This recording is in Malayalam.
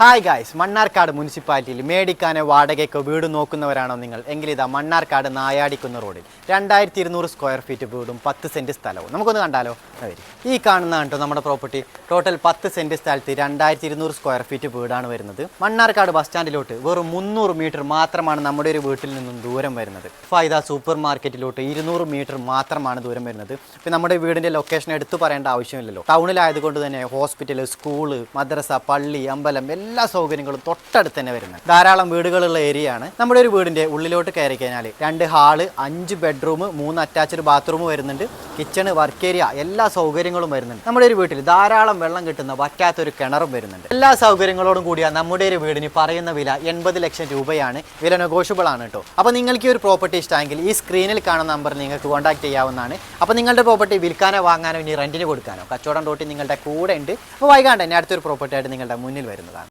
ഹായ് ഗായ്സ്, മണ്ണാർക്കാട് മുനിസിപ്പാലിറ്റിയിൽ മേടിക്കാനോ വാടകയ്ക്കോ വീട് നോക്കുന്നവരാണോ നിങ്ങൾ? എങ്കിലിതാ മണ്ണാർക്കാട് നായാടിക്കുന്ന റോഡിൽ 2200 സ്ക്വയർ ഫീറ്റ് വീടും 10 സെൻറ്റ് സ്ഥലവും. നമുക്കൊന്ന് കണ്ടാലോ? ഈ കാണുന്ന കേട്ടോ നമ്മുടെ പ്രോപ്പർട്ടി. ടോട്ടൽ 10 സെൻറ്റ് സ്ഥലത്ത് 2200 സ്ക്വയർ ഫീറ്റ് വീടാണ് വരുന്നത്. മണ്ണാർക്കാട് ബസ് സ്റ്റാൻഡിലോട്ട് വെറും 300 മീറ്റർ മാത്രമാണ് നമ്മുടെ ഒരു വീട്ടിൽ നിന്നും ദൂരം വരുന്നത്. ഫൈദ സൂപ്പർ മാർക്കറ്റിലോട്ട് 200 മീറ്റർ മാത്രമാണ് ദൂരം വരുന്നത്. ഇപ്പം നമ്മുടെ വീടിൻ്റെ ലൊക്കേഷൻ എടുത്തു പറയേണ്ട ആവശ്യമില്ലല്ലോ. ടൗണിലായതുകൊണ്ട് തന്നെ ഹോസ്പിറ്റൽ, സ്കൂള്, മദ്രസ, പള്ളി, അമ്പലം എല്ലാ സൗകര്യങ്ങളും തൊട്ടടുത്ത് തന്നെ വരുന്നത്. ധാരാളം വീടുകളുള്ള ഏരിയ ആണ്. നമ്മുടെ ഒരു വീടിന്റെ ഉള്ളിലോട്ട് കയറി കഴിഞ്ഞാൽ 2 ഹാള്, 5 ബെഡ്റൂം, 3 അറ്റാച്ച്ഡ് ബാത്റൂം വരുന്നുണ്ട്. കിച്ചണ്, വർക്ക് ഏരിയ എല്ലാ സൗകര്യങ്ങളും വരുന്നുണ്ട്. നമ്മുടെ ഒരു വീട്ടിൽ ധാരാളം വെള്ളം കിട്ടുന്ന വറ്റാത്തൊരു കിണറും വരുന്നുണ്ട്. എല്ലാ സൗകര്യങ്ങളോടും കൂടിയ നമ്മുടെ ഒരു വീടിന് പറയുന്ന വില 80 ലക്ഷം രൂപയാണ്. വില നെഗോഷ്യബിൾ ആണ് കേട്ടോ. അപ്പോൾ നിങ്ങൾക്ക് ഈ ഒരു പ്രോപ്പർട്ടി ഇഷ്ടമെങ്കിൽ ഈ സ്ക്രീനിൽ കാണുന്ന നമ്പറിൽ നിങ്ങൾക്ക് കോൺടാക്ട് ചെയ്യാവുന്നതാണ്. അപ്പോൾ നിങ്ങളുടെ പ്രോപ്പർട്ടി വിൽക്കാനോ വാങ്ങാനോ ഇനി റെന്റിന് കൊടുക്കാനോ കച്ചവടം തോട്ടി നിങ്ങളുടെ കൂടെ ഉണ്ട്. അപ്പോൾ വൈകാണ്ട് തന്നെ അടുത്തൊരു പ്രോപ്പർട്ടി ആയിട്ട് നിങ്ങളുടെ മുന്നിൽ വരുന്നതാണ്.